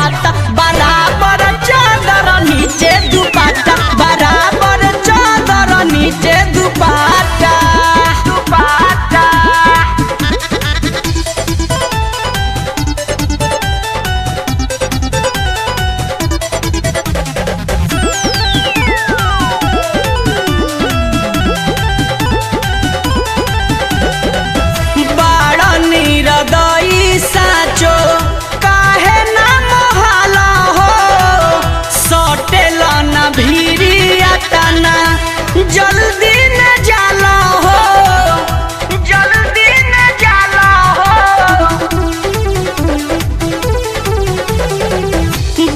दुपाटा बराबर चादर नीचे दुपाटा बराबर चादर नीचे दुपाटा दुपाटा। बड़ा निरदई साचो काहे ना मोहाला हो सटेला ना भीरिया तना जल्दी न जाला हो जल्दी न जाला हो।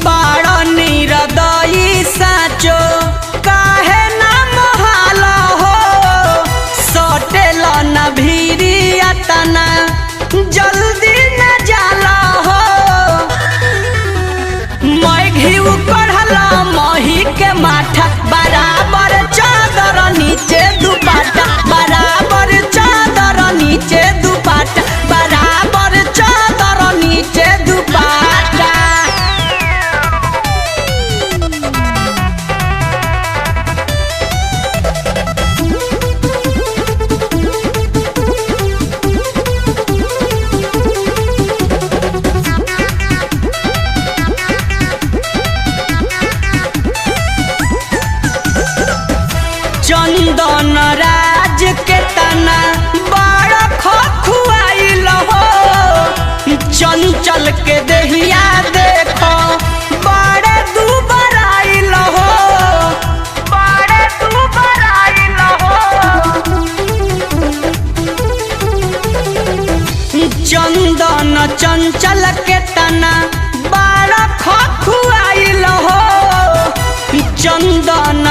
बड़ा निरदई साचो काहे ना मोहाला हो सटेला ना भीरिया तना जल्दी न जाला हो। मैं घीव कढ़ला मही के माथा बराबर चादर नीचे दुपाटा बराबर चादर नीचे दुपाटा बराबर चादर नीचे दुपाटा। चंदन राज के तना बड़ा खुआइल हो चंचल के देहिया देखो बड़े दुबराइल हो बड़े दुबराइल हो। चंदन चंचल के तना बड़ा खुआइल हो चंदन